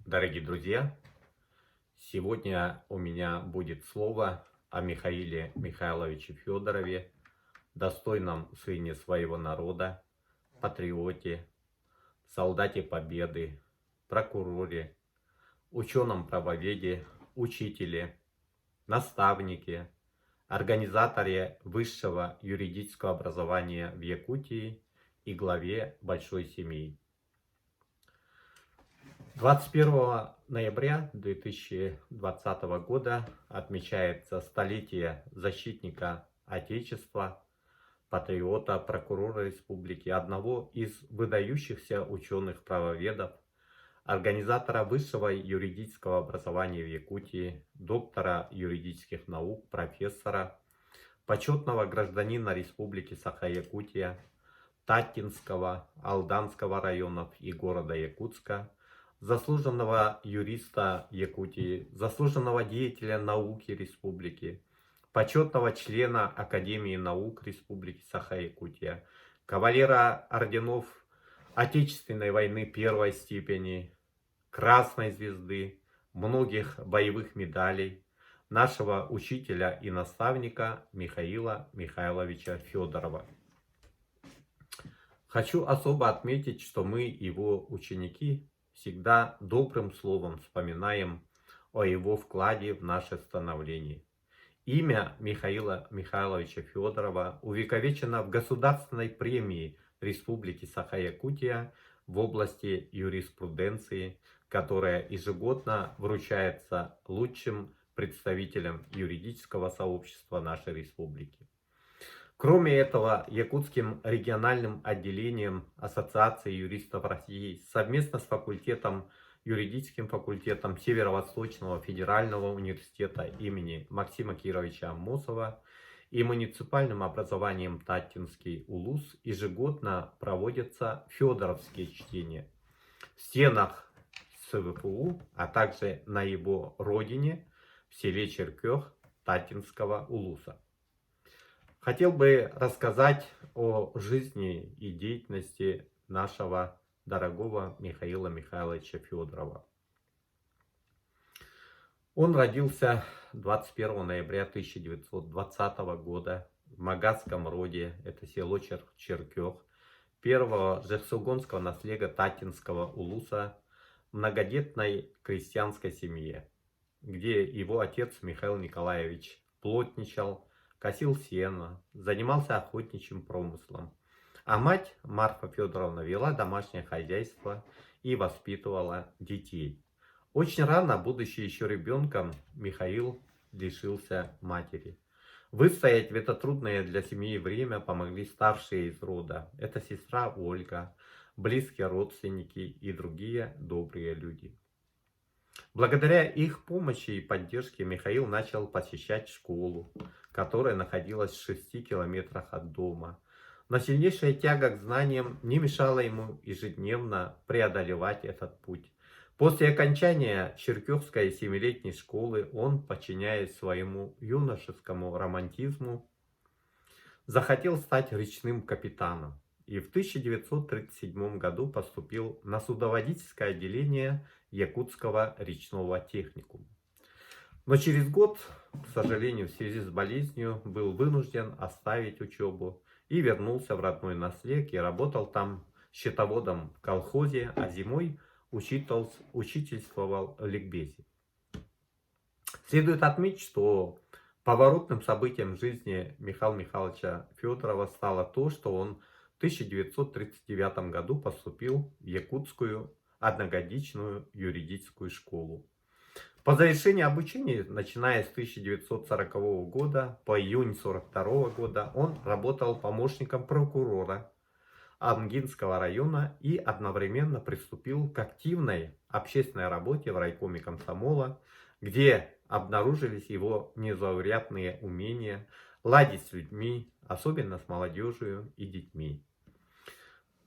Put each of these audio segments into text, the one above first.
Дорогие друзья, сегодня у меня будет слово о Михаиле Михайловиче Федорове, достойном сыне своего народа, патриоте, солдате Победы, прокуроре, ученом-правоведе, учителе, наставнике, организаторе высшего юридического образования в Якутии и главе большой семьи. 21 ноября 2020 года отмечается столетие защитника Отечества, патриота, прокурора республики, одного из выдающихся ученых-правоведов, организатора высшего юридического образования в Якутии, доктора юридических наук, профессора, почетного гражданина Республики Саха-Якутия, Татинского, Алданского районов и города Якутска, заслуженного юриста Якутии, заслуженного деятеля науки республики, почетного члена Академии наук Республики Саха-Якутия, кавалера орденов Отечественной войны первой степени, Красной звезды, многих боевых медалей, нашего учителя и наставника Михаила Михайловича Федорова. Хочу особо отметить, что мы, его ученики, всегда добрым словом вспоминаем о его вкладе в наше становление. Имя Михаила Михайловича Федорова увековечено в Государственной премии Республики Саха-Якутия в области юриспруденции, которая ежегодно вручается лучшим представителям юридического сообщества нашей республики. Кроме этого, Якутским региональным отделением Ассоциации юристов России совместно с юридическим факультетом Северо-Восточного федерального университета имени Максима Кировича Аммосова и муниципальным образованием Татинский УЛУС ежегодно проводятся федоровские чтения в стенах СВПУ, а также на его родине в селе Черкёх Татинского УЛУСа. Хотел бы рассказать о жизни и деятельности нашего дорогого Михаила Михайловича Федорова. Он родился 21 ноября 1920 года в Магадском роде, это село Черкёх, первого жексугонского наследия Татинского УЛУСа, в многодетной крестьянской семье, где его отец Михаил Николаевич плотничал, косил сено, занимался охотничьим промыслом. А мать Марфа Федоровна вела домашнее хозяйство и воспитывала детей. Очень рано, будучи еще ребенком, Михаил лишился матери. Выстоять в это трудное для семьи время помогли старшие из рода. Это сестра Ольга, близкие родственники и другие добрые люди. Благодаря их помощи и поддержке Михаил начал посещать школу, которая находилась в 6 километрах от дома. Но сильнейшая тяга к знаниям не мешала ему ежедневно преодолевать этот путь. После окончания Черкёхской 7-летней школы он, подчиняясь своему юношескому романтизму, захотел стать речным капитаном. И в 1937 году поступил на судоводительское отделение Якутского речного техникума. Но через год, к сожалению, в связи с болезнью, был вынужден оставить учебу и вернулся в родной Наслек и работал там счетоводом в колхозе, а зимой учительствовал в ликбезе. Следует отметить, что поворотным событием в жизни Михаила Михайловича Федорова стало то, что он в 1939 году поступил в Якутскую одногодичную юридическую школу. По завершении обучения, начиная с 1940 года по июнь 1942 года, он работал помощником прокурора Амгинского района и одновременно приступил к активной общественной работе в райкоме комсомола, где обнаружились его незаурядные умения ладить с людьми, особенно с молодежью и детьми.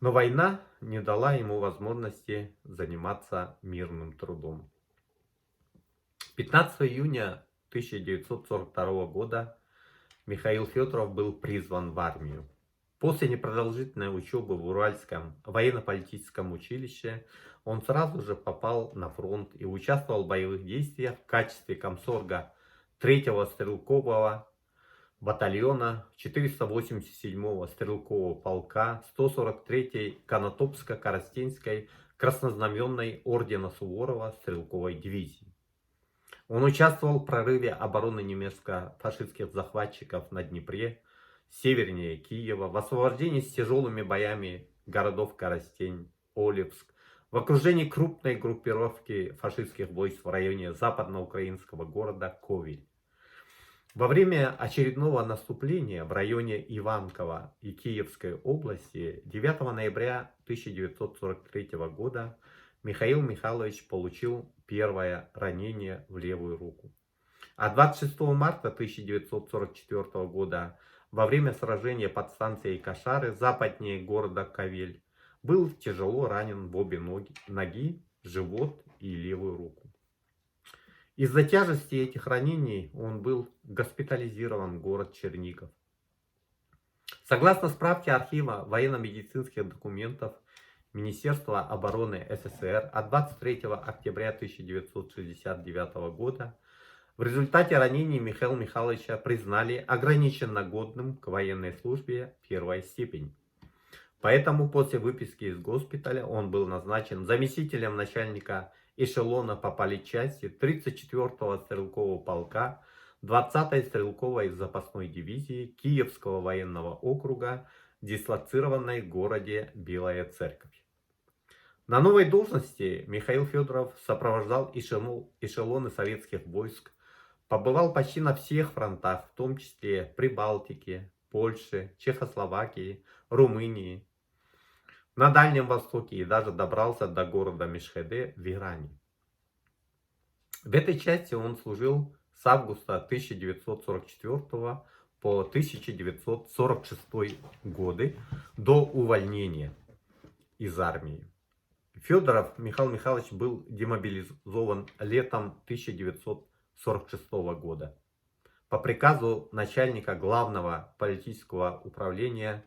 Но война не дала ему возможности заниматься мирным трудом. 15 июня 1942 года Михаил Федоров был призван в армию. После непродолжительной учебы в Уральском военно-политическом училище он сразу же попал на фронт и участвовал в боевых действиях в качестве комсорга 3-го стрелкового батальона 487-го стрелкового полка 143-й Конотопско-Коростенской краснознаменной ордена Суворова стрелковой дивизии. Он участвовал в прорыве обороны немецко-фашистских захватчиков на Днепре, севернее Киева, в освобождении с тяжелыми боями городов Коростень, Олевск, в окружении крупной группировки фашистских войск в районе западноукраинского города Ковель. Во время очередного наступления в районе Иванкова и Киевской области 9 ноября 1943 года Михаил Михайлович получил первое ранение в левую руку. А 26 марта 1944 года во время сражения под станцией Кошары западнее города Ковель был тяжело ранен в обе ноги, живот и левую руку. Из-за тяжести этих ранений он был госпитализирован в город Чернигов. Согласно справке архива военно-медицинских документов Министерства обороны СССР от 23 октября 1969 года, в результате ранений Михаила Михайловича признали ограниченно годным к военной службе первой степени. Поэтому после выписки из госпиталя он был назначен заместителем начальника эшелона по политчасти 34-го стрелкового полка 20-й стрелковой запасной дивизии Киевского военного округа, дислоцированной в городе Белая Церковь. На новой должности Михаил Федоров сопровождал эшелоны советских войск, побывал почти на всех фронтах, в том числе в Прибалтике, Польше, Чехословакии, Румынии, на Дальнем Востоке и даже добрался до города Мешхеде в Иране. В этой части он служил с августа 1944 по 1946 годы до увольнения из армии. Федоров Михаил Михайлович был демобилизован летом 1946 года по приказу начальника главного политического управления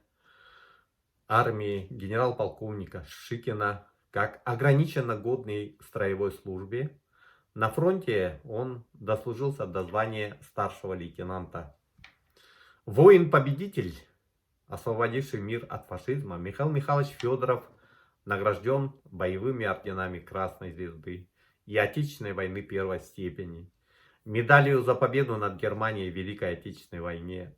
армии генерал-полковника Шикина как ограниченно годный строевой службе. На фронте он дослужился до звания старшего лейтенанта. Воин-победитель, освободивший мир от фашизма, Михаил Михайлович Федоров награжден боевыми орденами Красной Звезды и Отечественной войны первой степени, медалью за победу над Германией в Великой Отечественной войне,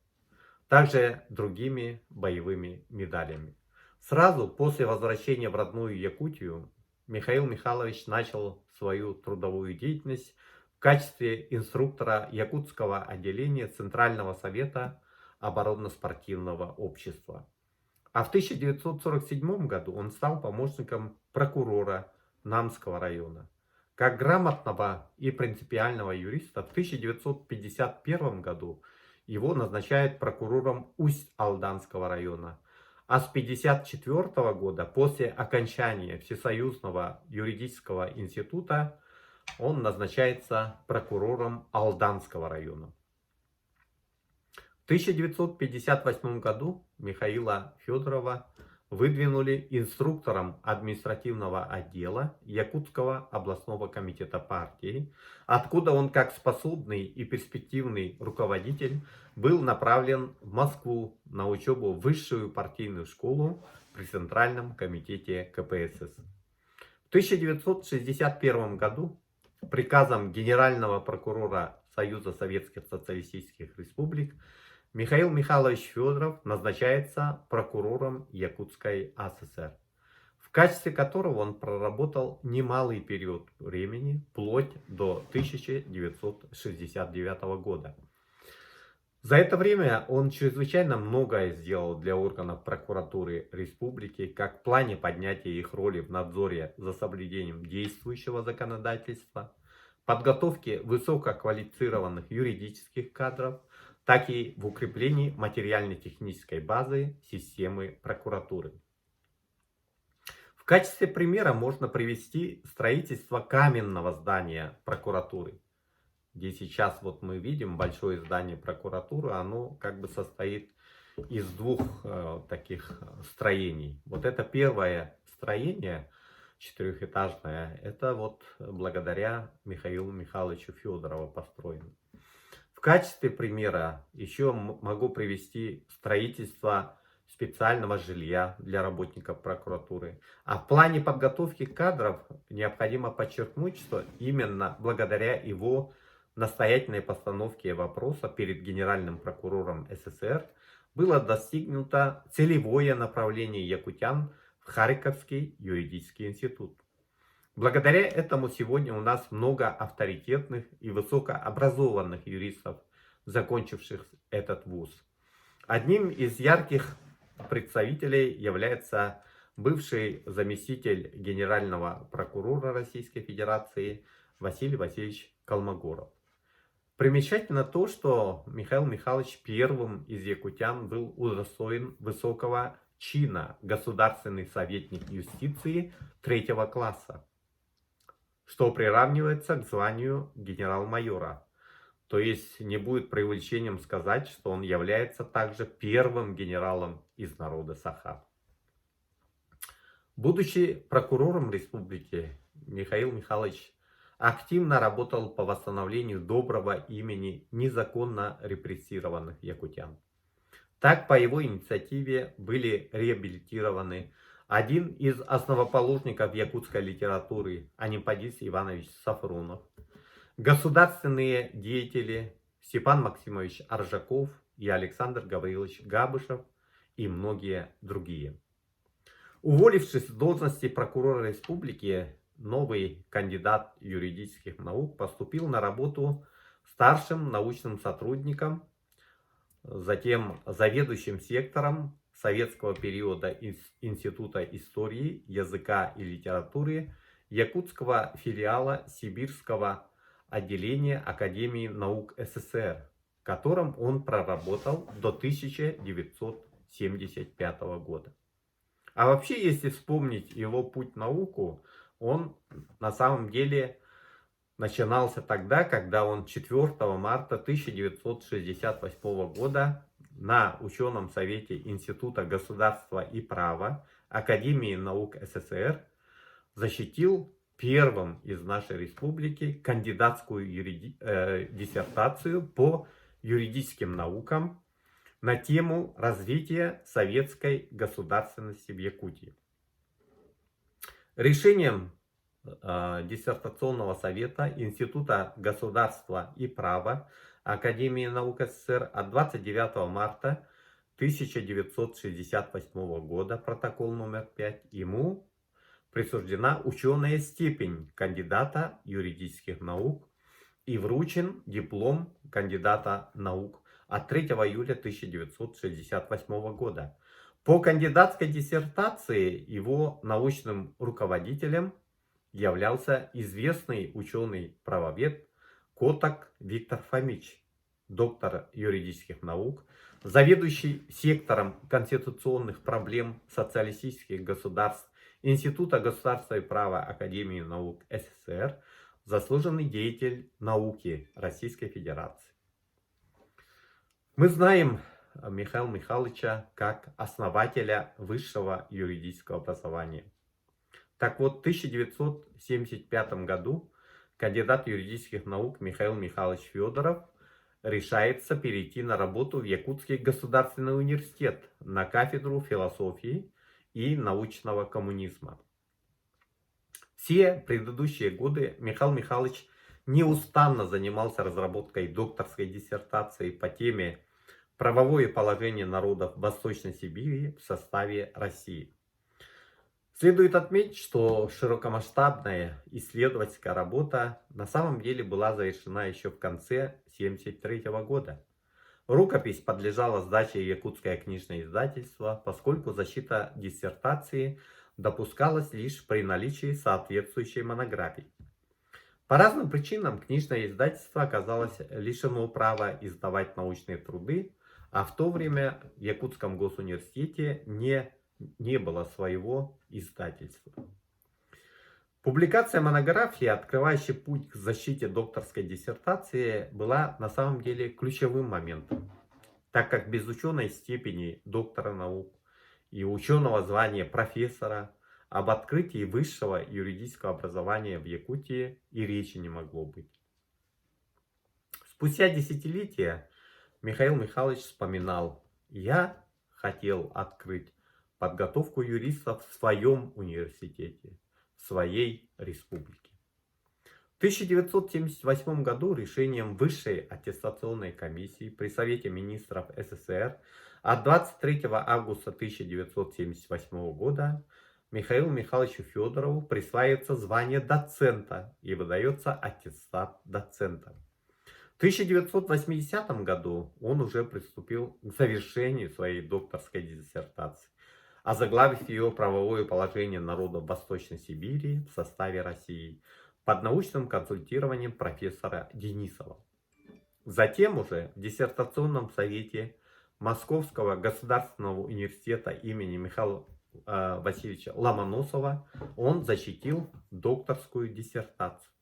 также другими боевыми медалями. Сразу после возвращения в родную Якутию Михаил Михайлович начал свою трудовую деятельность в качестве инструктора Якутского отделения Центрального совета оборонно-спортивного общества. А в 1947 году он стал помощником прокурора Намского района. Как грамотного и принципиального юриста в 1951 году его назначают прокурором Усть-Алданского района. А с 1954 года, после окончания Всесоюзного юридического института, он назначается прокурором Алданского района. В 1958 году Михаила Федорова выдвинули инструктором административного отдела Якутского областного комитета партии, откуда он как способный и перспективный руководитель был направлен в Москву на учебу в высшую партийную школу при Центральном комитете КПСС. В 1961 году приказом генерального прокурора Союза Советских Социалистических Республик Михаил Михайлович Федоров назначается прокурором Якутской АССР, в качестве которого он проработал немалый период времени, вплоть до 1969 года. За это время он чрезвычайно многое сделал для органов прокуратуры республики, как в плане поднятия их роли в надзоре за соблюдением действующего законодательства, подготовки высококвалифицированных юридических кадров, так и в укреплении материально-технической базы системы прокуратуры. В качестве примера можно привести строительство каменного здания прокуратуры, где сейчас вот мы видим большое здание прокуратуры, оно как бы состоит из двух таких строений. Вот это первое строение, четырехэтажная. Это вот благодаря Михаилу Михайловичу Федорову построено. В качестве примера еще могу привести строительство специального жилья для работников прокуратуры. А в плане подготовки кадров необходимо подчеркнуть, что именно благодаря его настоятельной постановке вопроса перед генеральным прокурором СССР было достигнуто целевое направление якутян в Харьковский юридический институт. Благодаря этому сегодня у нас много авторитетных и высокообразованных юристов, закончивших этот вуз. Одним из ярких представителей является бывший заместитель генерального прокурора Российской Федерации Василий Васильевич Колмогоров. Примечательно то, что Михаил Михайлович первым из якутян был удостоен высокого чина государственный советник юстиции 3-го класса, что приравнивается к званию генерал-майора. То есть не будет преувеличением сказать, что он является также первым генералом из народа Саха. Будучи прокурором республики, Михаил Михайлович активно работал по восстановлению доброго имени незаконно репрессированных якутян. Так, по его инициативе были реабилитированы один из основоположников якутской литературы Анимпадис Иванович Сафронов, государственные деятели Степан Максимович Аржаков и Александр Гаврилович Габышев и многие другие. Уволившись с должности прокурора республики, новый кандидат юридических наук поступил на работу старшим научным сотрудником, затем заведующим сектором советского периода Института истории, языка и литературы якутского филиала Сибирского отделения Академии наук СССР, в котором он проработал до 1975 года. А вообще, если вспомнить его путь в науку, он на самом деле начинался тогда, когда он 4 марта 1968 года на ученом совете Института государства и права Академии наук СССР защитил первым из нашей республики кандидатскую диссертацию по юридическим наукам на тему развития советской государственности в Якутии. Решением диссертационного совета Института государства и права Академии наук СССР от 29 марта 1968 года, протокол номер 5, ему присуждена ученая степень кандидата юридических наук и вручен диплом кандидата наук от 3 июля 1968 года. По кандидатской диссертации его научным руководителем являлся известный ученый-правовед Котак Виктор Фомич, доктор юридических наук, заведующий сектором конституционных проблем социалистических государств Института государства и права Академии наук СССР, заслуженный деятель науки Российской Федерации. Мы знаем Михаила Михайловича как основателя высшего юридического образования. Так вот, в 1975 году кандидат юридических наук Михаил Михайлович Федоров решается перейти на работу в Якутский государственный университет на кафедру философии и научного коммунизма. Все предыдущие годы Михаил Михайлович неустанно занимался разработкой докторской диссертации по теме «Правовое положение народов Восточной Сибири в составе России». Следует отметить, что широкомасштабная исследовательская работа на самом деле была завершена еще в конце 1973 года. Рукопись подлежала сдаче в Якутское книжное издательство, поскольку защита диссертации допускалась лишь при наличии соответствующей монографии. По разным причинам книжное издательство оказалось лишено права издавать научные труды, а в то время в Якутском госуниверситете не было своего издательства. Публикация монографии, открывающей путь к защите докторской диссертации, была на самом деле ключевым моментом, так как без ученой степени доктора наук и ученого звания профессора об открытии высшего юридического образования в Якутии и речи не могло быть. Спустя десятилетия Михаил Михайлович вспоминал: «Я хотел открыть подготовку юристов в своем университете, в своей республике». В 1978 году решением Высшей аттестационной комиссии при Совете министров СССР от 23 августа 1978 года Михаилу Михайловичу Федорову присваивается звание доцента и выдается аттестат доцента. В 1980 году он уже приступил к завершению своей докторской диссертации, озаглавив ее «Правовое положение народа Восточной Сибири в составе России» под научным консультированием профессора Денисова. Затем уже в диссертационном совете Московского государственного университета имени Михаила Васильевича Ломоносова он защитил докторскую диссертацию.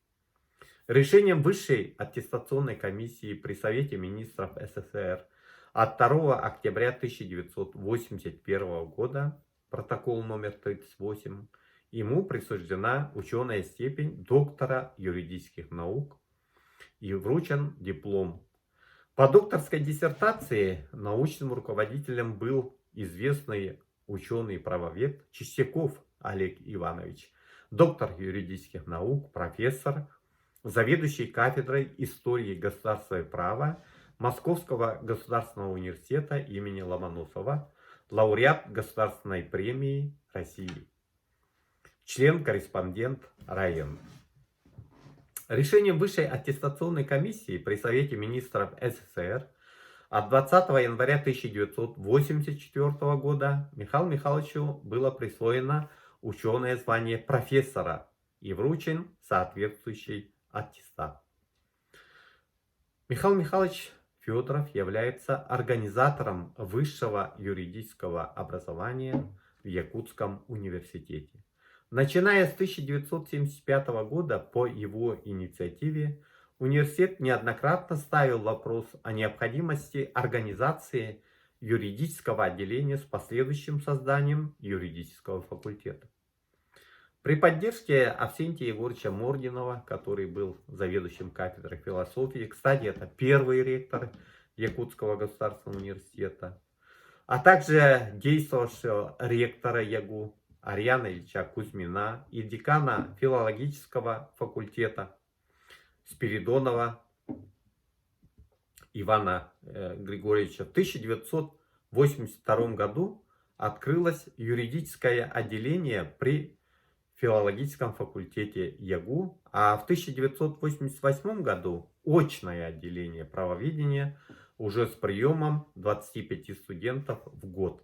Решением Высшей аттестационной комиссии при Совете министров СССР от 2 октября 1981 года, протокол номер 38, ему присуждена ученая степень доктора юридических наук и вручен диплом. По докторской диссертации научным руководителем был известный ученый-правовед Чистяков Олег Иванович, доктор юридических наук, профессор, заведующий кафедрой истории государства и права Московского государственного университета имени Ломоносова, лауреат Государственной премии России, член-корреспондент РАЭН. Решением Высшей аттестационной комиссии при Совете министров СССР от 20 января 1984 года Михаилу Михайловичу было присвоено ученое звание профессора и вручен соответствующий аттестат. Михаил Михайлович Федоров является организатором высшего юридического образования в Якутском университете. Начиная с 1975 года по его инициативе университет неоднократно ставил вопрос о необходимости организации юридического отделения с последующим созданием юридического факультета. При поддержке Авсентия Егоровича Мординова, который был заведующим кафедрой философии, кстати, это первый ректор Якутского государственного университета, а также действовавшего ректора ЯГУ Ариана Ильича Кузьмина и декана филологического факультета Спиридонова Ивана Григорьевича, в 1982 году открылось юридическое отделение при филологическом факультете ЯГУ, а в 1988 году очное отделение правоведения уже с приемом 25 студентов в год.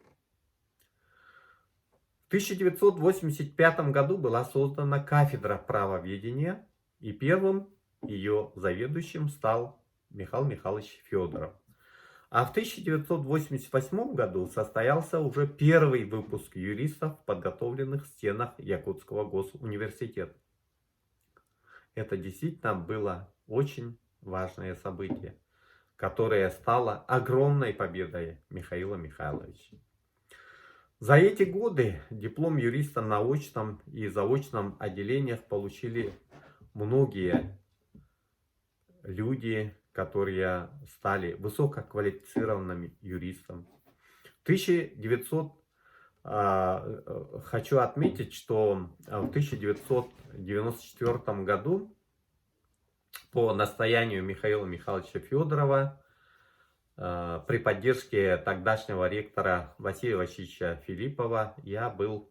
В 1985 году была создана кафедра правоведения, и первым ее заведующим стал Михаил Михайлович Федоров. А в 1988 году состоялся уже первый выпуск юристов, подготовленных в стенах Якутского госуниверситета. Это действительно было очень важное событие, которое стало огромной победой Михаила Михайловича. За эти годы диплом юриста на очном и заочном отделениях получили многие люди, которые стали высококвалифицированными юристами. Хочу отметить, что в 1994 году по настоянию Михаила Михайловича Федорова при поддержке тогдашнего ректора Василия Васильевича Филиппова я был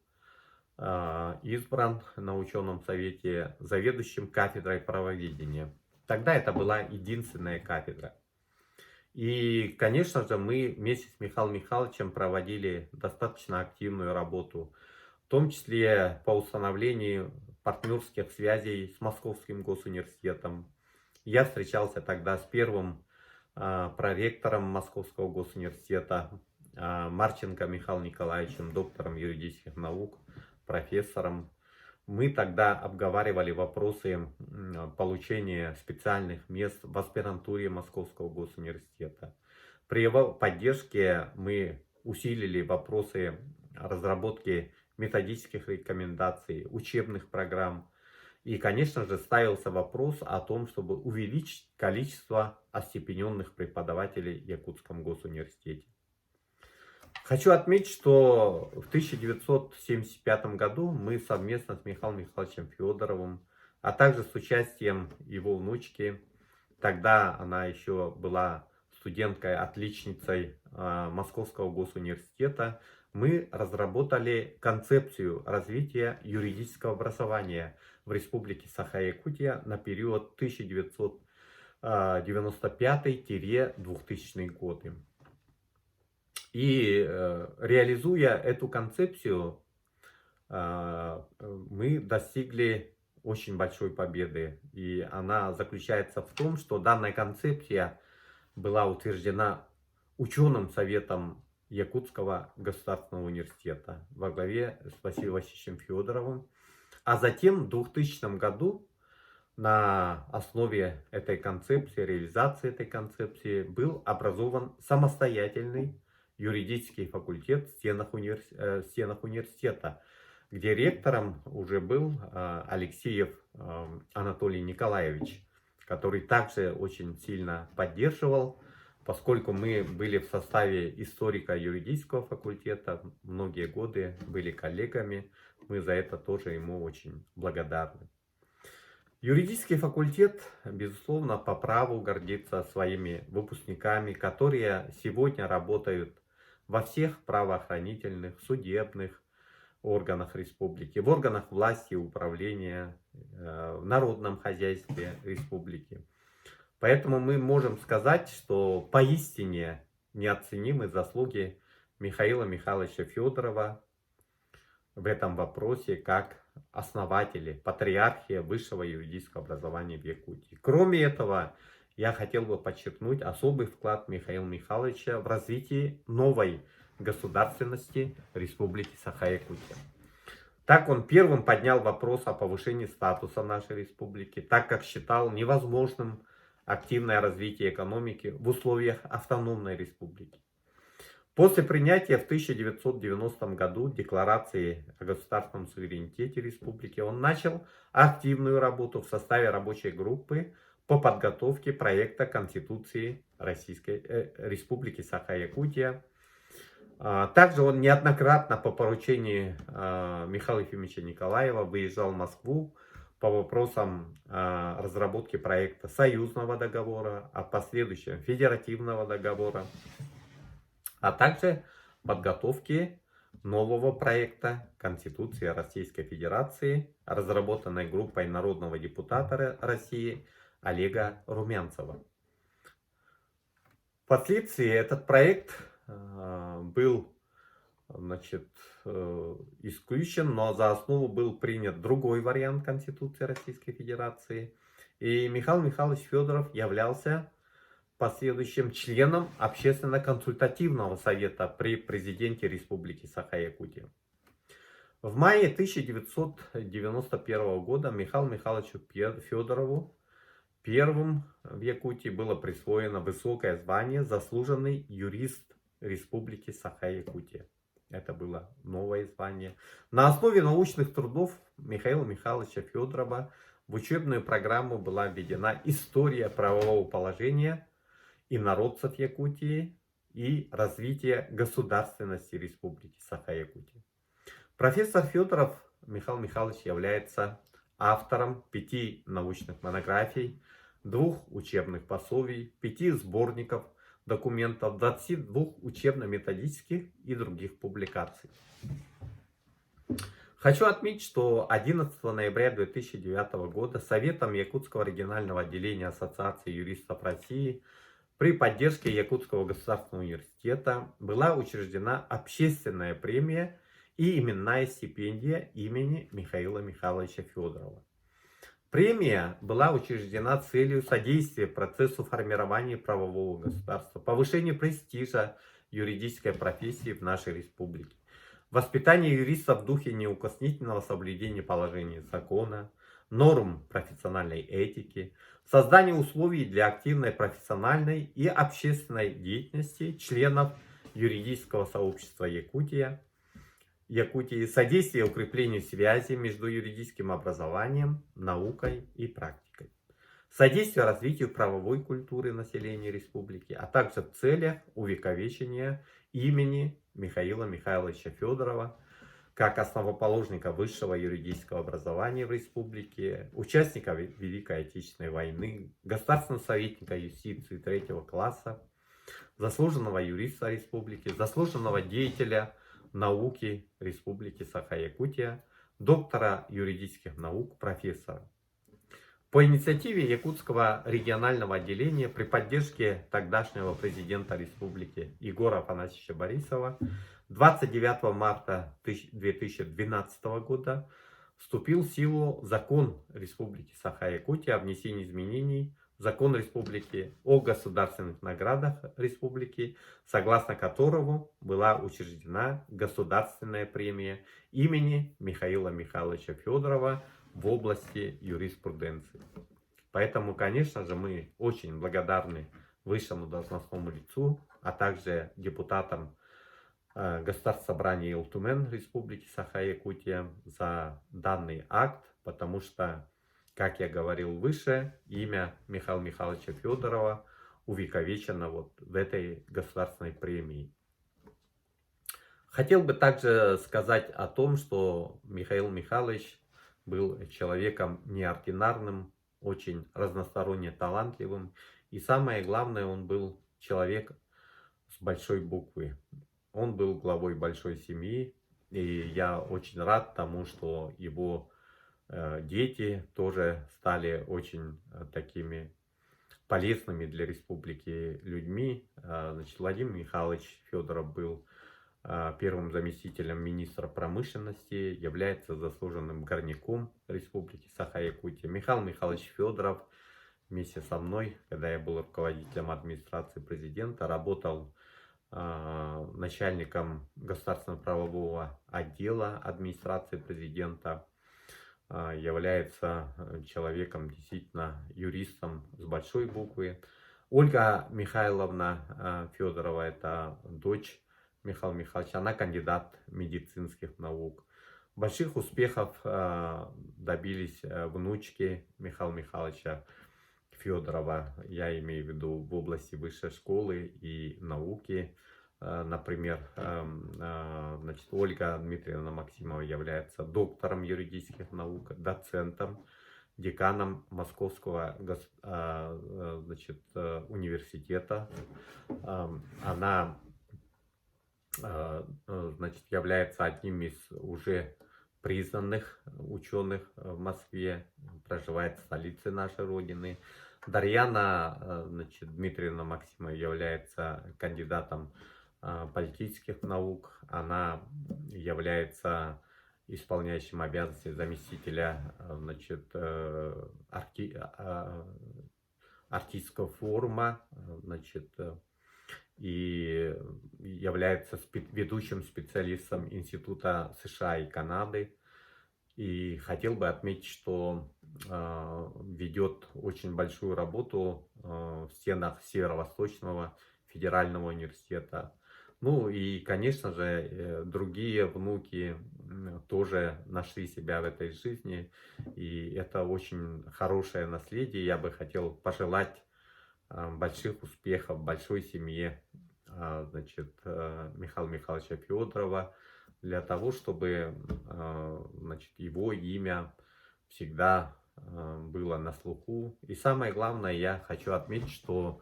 избран на ученом совете заведующим кафедрой правоведения. Тогда это была единственная кафедра. И, конечно же, мы вместе с Михаилом Михайловичем проводили достаточно активную работу, в том числе по установлению партнерских связей с Московским госуниверситетом. Я встречался тогда с первым проректором Московского госуниверситета Марченко Михаилом Николаевичем, доктором юридических наук, профессором. Мы тогда обговаривали вопросы получения специальных мест в аспирантуре Московского госуниверситета. При его поддержке мы усилили вопросы разработки методических рекомендаций, учебных программ. И, конечно же, ставился вопрос о том, чтобы увеличить количество остепененных преподавателей в Якутском госуниверситете. Хочу отметить, что в 1975 году мы совместно с Михаилом Михайловичем Федоровым, а также с участием его внучки, тогда она еще была студенткой-отличницей Московского госуниверситета, мы разработали концепцию развития юридического образования в Республике Саха-Якутия на период 1995-2000 годы. И реализуя эту концепцию, мы достигли очень большой победы. И она заключается в том, что данная концепция была утверждена ученым советом Якутского государственного университета во главе с Василием Васильевичем Федоровым. А затем в 2000 году на основе этой концепции, реализации этой концепции был образован самостоятельный юридический факультет в стенах университета, где ректором уже был Алексеев Анатолий Николаевич, который также очень сильно поддерживал, поскольку мы были в составе историко-юридического факультета, многие годы были коллегами, мы за это тоже ему очень благодарны. Юридический факультет, безусловно, по праву гордится своими выпускниками, которые сегодня работают во всех правоохранительных, судебных органах республики, в органах власти и управления, в народном хозяйстве республики. Поэтому мы можем сказать, что поистине неоценимы заслуги Михаила Михайловича Федорова в этом вопросе как основатели, патриархи высшего юридического образования в Якутии. Кроме этого, я хотел бы подчеркнуть особый вклад Михаила Михайловича в развитие новой государственности Республики Саха-Якутия. Так он первым поднял вопрос о повышении статуса нашей республики, так как считал невозможным активное развитие экономики в условиях автономной республики. После принятия в 1990 году Декларации о государственном суверенитете республики он начал активную работу в составе рабочей группы по подготовке проекта Конституции Российской Республики Саха-Якутия. Также он неоднократно по поручению Михаила Ефимовича Николаева выезжал в Москву по вопросам разработки проекта союзного договора, а в последующем федеративного договора, а также подготовки нового проекта Конституции Российской Федерации, разработанной группой народного депутата России Олега Румянцева. Впоследствии этот проект был, исключен, но за основу был принят другой вариант Конституции Российской Федерации. И Михаил Михайлович Федоров являлся последующим членом Общественно-консультативного совета при президенте Республики Саха-Якутия. В мае 1991 года Михаилу Михайловичу Федорову первым в Якутии было присвоено высокое звание «Заслуженный юрист Республики Саха-Якутия». Это было новое звание. На основе научных трудов Михаила Михайловича Федорова в учебную программу была введена история правового положения инородцев Якутии и развитие государственности Республики Саха-Якутия. Профессор Федоров Михаил Михайлович является автором 5 научных монографий, 2 учебных пособий, 5 сборников документов, 22 учебно-методических и других публикаций. Хочу отметить, что 11 ноября 2009 года Советом Якутского регионального отделения Ассоциации юристов России при поддержке Якутского государственного университета была учреждена общественная премия и именная стипендия имени Михаила Михайловича Федорова. Премия была учреждена с целью содействия процессу формирования правового государства, повышения престижа юридической профессии в нашей республике, воспитание юристов в духе неукоснительного соблюдения положений закона, норм профессиональной этики, создание условий для активной профессиональной и общественной деятельности членов юридического сообщества Якутия Якутии, содействие укреплению связи между юридическим образованием, наукой и практикой, содействие развитию правовой культуры населения республики, а также в целях увековечения имени Михаила Михайловича Федорова как основоположника высшего юридического образования в республике, участника Великой Отечественной войны, государственного советника юстиции третьего класса, заслуженного юриста республики, заслуженного деятеля науки Республики Саха-Якутия, доктора юридических наук, профессора. По инициативе Якутского регионального отделения при поддержке тогдашнего президента республики Егора Афанасьевича Борисова 29 марта 2012 года вступил в силу закон Республики Саха-Якутия о внесении изменений в закон Республики о государственных наградах Республики, согласно которому была учреждена государственная премия имени Михаила Михайловича Федорова в области юриспруденции. Поэтому, конечно же, мы очень благодарны высшему должностному лицу, а также депутатам Государственного собрания Илтумен Республики Саха-Якутия за данный акт, потому что, как я говорил выше, имя Михаила Михайловича Федорова увековечено вот в этой государственной премии. Хотел бы также сказать о том, что Михаил Михайлович был человеком неординарным, очень разносторонне талантливым. И самое главное, он был человек с большой буквы. Он был главой большой семьи. И я очень рад тому, что его дети тоже стали очень такими полезными для республики людьми. Значит, Владимир Михайлович Федоров был первым заместителем министра промышленности, является заслуженным горняком Республики Саха-Якутия. Михаил Михайлович Федоров вместе со мной, когда я был руководителем администрации президента, работал начальником государственного правового отдела администрации президента, является человеком, действительно юристом с большой буквы. Ольга Михайловна Федорова, это дочь Михаила Михайловича, она кандидат медицинских наук. Больших успехов добились внучки Михаила Михайловича Федорова, я имею в виду в области высшей школы и науки. Например, значит, Ольга Дмитриевна Максимова является доктором юридических наук, доцентом, деканом Московского значит, университета. Она значит, является одним из уже признанных ученых в Москве, проживает в столице нашей Родины. Дарьяна, значит, Дмитриевна Максимова является кандидатом политических наук. Она является исполняющим обязанности заместителя, значит, Арктического форума, значит, и является ведущим специалистом Института США и Канады. И хотел бы отметить, что ведет очень большую работу в стенах Северо-Восточного федерального университета. Ну и, конечно же, другие внуки тоже нашли себя в этой жизни. И это очень хорошее наследие. Я бы хотел пожелать больших успехов большой семье, значит, Михаила Михайловича Федорова, для того, чтобы, значит, его имя всегда было на слуху. И самое главное, я хочу отметить, что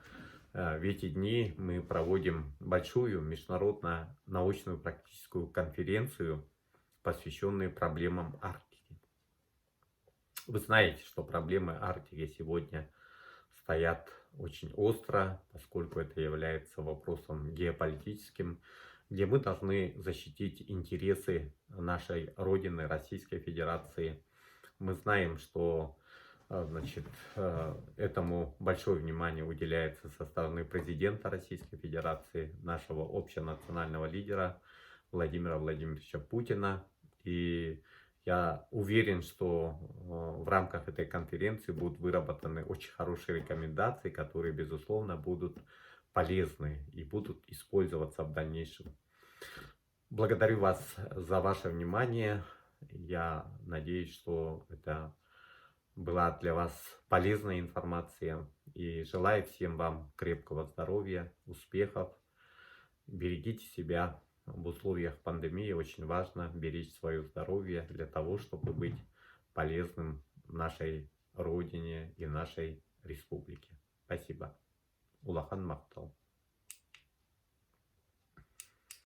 в эти дни мы проводим большую международную научную практическую конференцию, посвященную проблемам Арктики. Вы знаете, что проблемы Арктики сегодня стоят очень остро, поскольку это является вопросом геополитическим, где мы должны защитить интересы нашей Родины, Российской Федерации. Мы знаем, что, значит, этому большое внимание уделяется со стороны президента Российской Федерации, нашего общенационального лидера Владимира Владимировича Путина. И я уверен, что в рамках этой конференции будут выработаны очень хорошие рекомендации, которые, безусловно, будут полезны и будут использоваться в дальнейшем. Благодарю вас за ваше внимание. Я надеюсь, что это была для вас полезная информация. И желаю всем вам крепкого здоровья, успехов. Берегите себя в условиях пандемии. Очень важно беречь свое здоровье для того, чтобы быть полезным нашей Родине и нашей республике. Спасибо. Улахан Махтал.